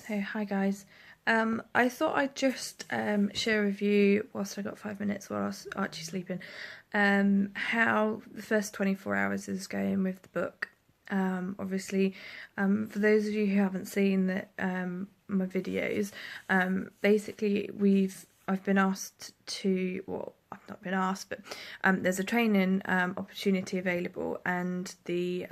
Hey, hi guys. I thought I'd just share with you, whilst I got 5 minutes while I was actually sleeping, how the first 24 hours is going with the book. Obviously, for those of you who haven't seen my videos, basically I've been asked to, well, I've not been asked, but there's a training opportunity available, and the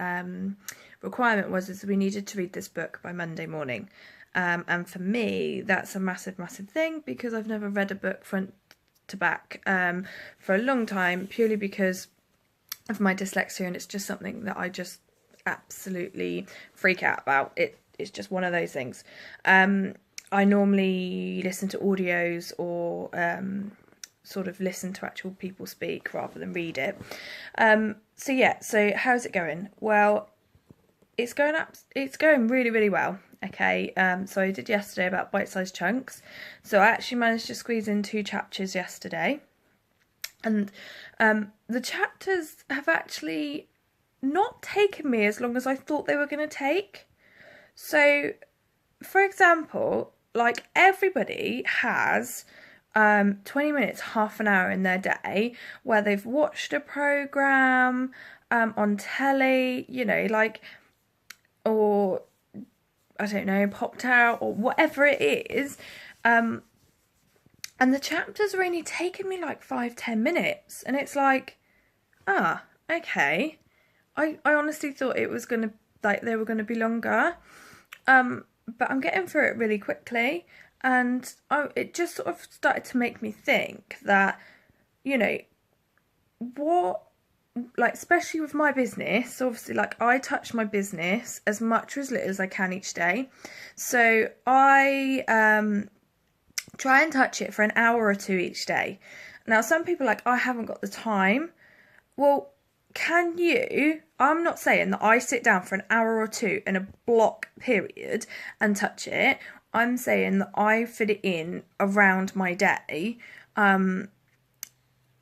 requirement was we needed to read this book by Monday morning. And for me, that's a massive, massive thing because I've never read a book front to back for a long time, purely because of my dyslexia, and it's just something that I just absolutely freak out about. It's just one of those things. I normally listen to audios or sort of listen to actual people speak rather than read it. So how's it going? Well, it's going really, really well. Okay, so I did yesterday about bite-sized chunks. So I actually managed to squeeze in 2 chapters yesterday. And the chapters have actually not taken me as long as I thought they were going to take. So, for example, like everybody has 20 minutes, half an hour in their day where they've watched a programme on telly, you know, like, or I don't know, popped out or whatever it is. And the chapters are only taking me like 5-10 minutes. And it's like, okay. I honestly thought it was going to, like, they were going to be longer. But I'm getting through it really quickly. And it just sort of started to make me think that, you know, like, especially with my business, obviously, like, I touch my business as much or as little as I can each day. So I try and touch it for an hour or 2 each day. Now, some people are like, I haven't got the time. Well, can you? I'm not saying that I sit down for an hour or 2 in a block period and touch it. I'm saying that I fit it in around my day.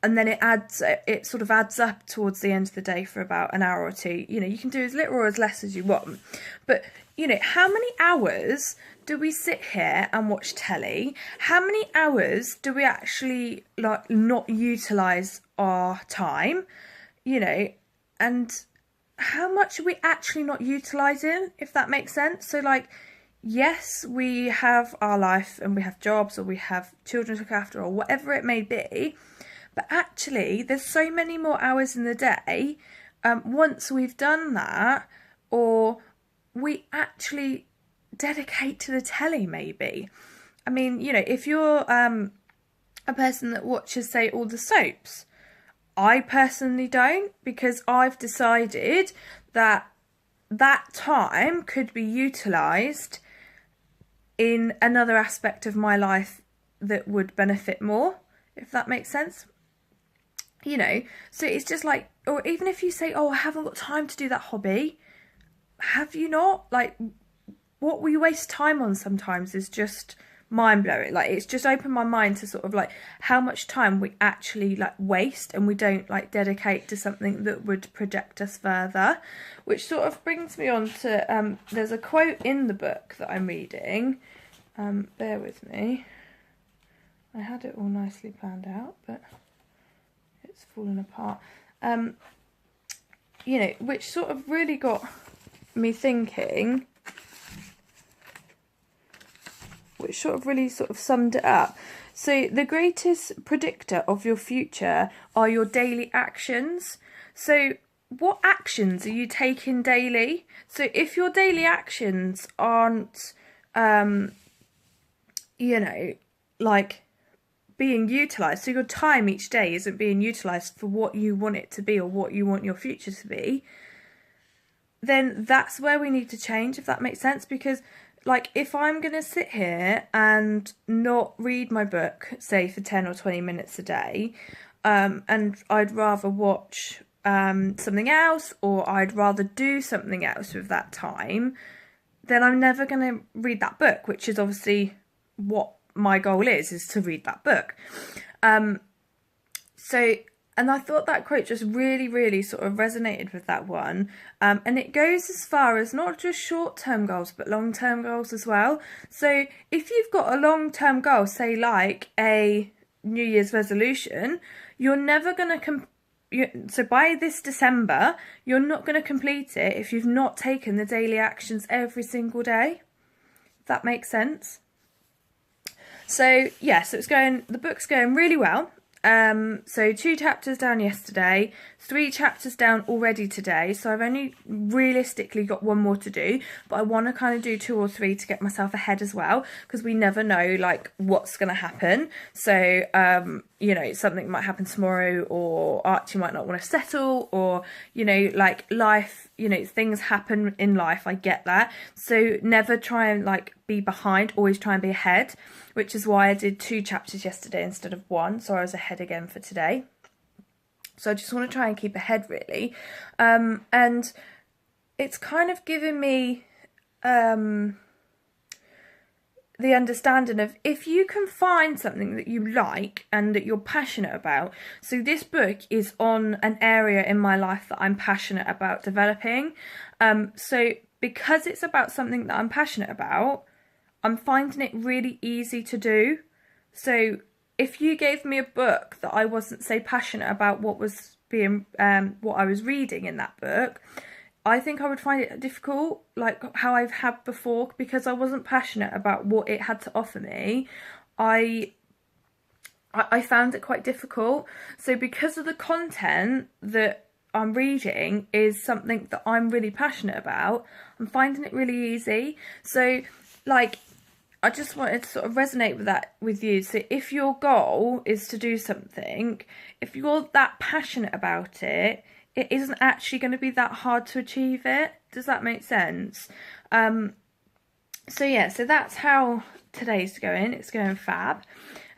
And then it sort of adds up towards the end of the day for about an hour or 2. You know, you can do as little or as less as you want. But, you know, how many hours do we sit here and watch telly? How many hours do we actually, like, not utilise our time? You know, and how much are we actually not utilising, if that makes sense? So, like, yes, we have our life and we have jobs or we have children to look after or whatever it may be. But actually, there's so many more hours in the day once we've done that, or we actually dedicate to the telly, maybe. I mean, you know, if you're a person that watches, say, all the soaps, I personally don't, because I've decided that time could be utilised in another aspect of my life that would benefit more, if that makes sense. You know, so it's just like, or even if you say, oh, I haven't got time to do that hobby, have you not? Like, what we waste time on sometimes is just mind-blowing. Like, it's just opened my mind to sort of like how much time we actually like waste and we don't like dedicate to something that would project us further, which sort of brings me on to there's a quote in the book that I'm reading. Bear with me, I had it all nicely planned out, but it's fallen apart. You know, which sort of really got me thinking, which sort of really sort of summed it up. So the greatest predictor of your future are your daily actions. So what actions are you taking daily? So if your daily actions aren't, you know, like, being utilised, so your time each day isn't being utilised for what you want it to be or what you want your future to be, then that's where we need to change, if that makes sense. Because, like, if I'm going to sit here and not read my book, say, for 10 or 20 minutes a day, and I'd rather watch something else, or I'd rather do something else with that time, then I'm never going to read that book, which is obviously what my goal is to read that book. So And I thought that quote just really, really sort of resonated with that one. And it goes as far as not just short-term goals, but long-term goals as well. So if you've got a long-term goal, say like a New Year's resolution, you're never going to so by this December, you're not going to complete it if you've not taken the daily actions every single day. If that makes sense. So yeah, so the book's going really well. So 2 chapters down yesterday, 3 chapters down already today, so I've only realistically got 1 more to do, but I want to kind of do 2 or 3 to get myself ahead as well, because we never know like what's going to happen. So you know, something might happen tomorrow, or Archie might not want to settle, or you know, like life, you know, things happen in life, I get that. So never try and like be behind, always try and be ahead, which is why I did 2 chapters yesterday instead of 1, so I was ahead again for today. So I just want to try and keep ahead really. And it's kind of given me the understanding of, if you can find something that you like and that you're passionate about. So this book is on an area in my life that I'm passionate about developing. So because it's about something that I'm passionate about, I'm finding it really easy to do. So if you gave me a book that I wasn't, say, passionate about what was being what I was reading in that book, I think I would find it difficult, like how I've had before, because I wasn't passionate about what it had to offer me. I found it quite difficult. So because of the content that I'm reading is something that I'm really passionate about, I'm finding it really easy. So like, I just wanted to sort of resonate with that with you. So if your goal is to do something, if you're that passionate about it, it isn't actually going to be that hard to achieve it. Does that make sense? So yeah, so that's how today's going. It's going fab.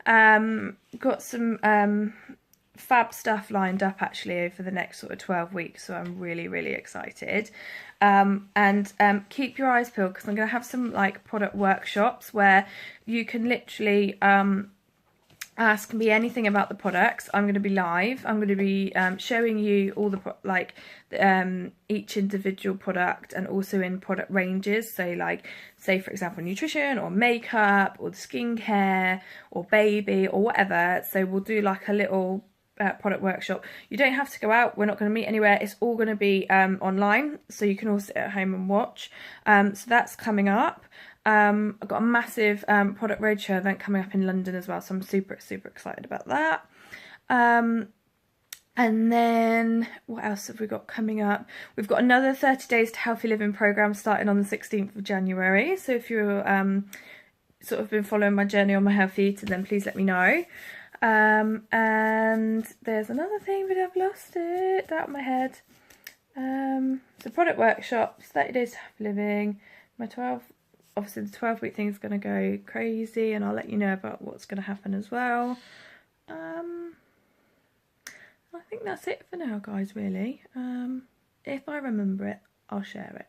Got some fab stuff lined up actually over the next sort of 12 weeks, so I'm really, really excited. And keep your eyes peeled, because I'm going to have some like product workshops where you can literally ask me anything about the products. I'm going to be live. I'm going to be showing you all the each individual product, and also in product ranges. So like, say for example, nutrition or makeup or skincare or baby or whatever. So we'll do like a little product workshop. You don't have to go out. We're not going to meet anywhere. It's all going to be online, so you can all sit at home and watch. So that's coming up. I've got a massive product roadshow event coming up in London as well, so I'm super, super excited about that. And then what else have we got coming up? We've got another 30 Days to Healthy Living programme starting on the 16th of January. So if you're sort of been following my journey on my healthy eating, then please let me know. And there's another thing, but I've lost it out of my head. So product workshops, 30 Days to Healthy Living, obviously the 12-week thing is going to go crazy, and I'll let you know about what's going to happen as well. I think that's it for now, guys, really. If I remember it, I'll share it.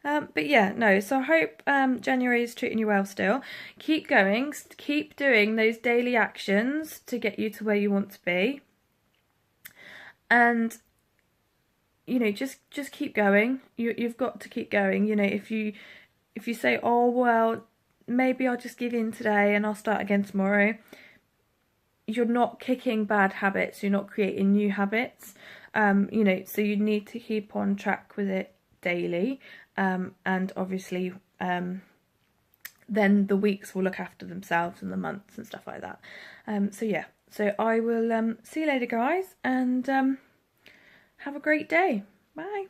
But yeah, no, so I hope January is treating you well still. Keep going, keep doing those daily actions to get you to where you want to be. And you know, just keep going. You've got to keep going. You know, if you say, oh well, maybe I'll just give in today and I'll start again tomorrow, you're not kicking bad habits, you're not creating new habits. You know, so you need to keep on track with it daily. And obviously then the weeks will look after themselves, and the months and stuff like that. So yeah, so I will see you later, guys, and have a great day. Bye.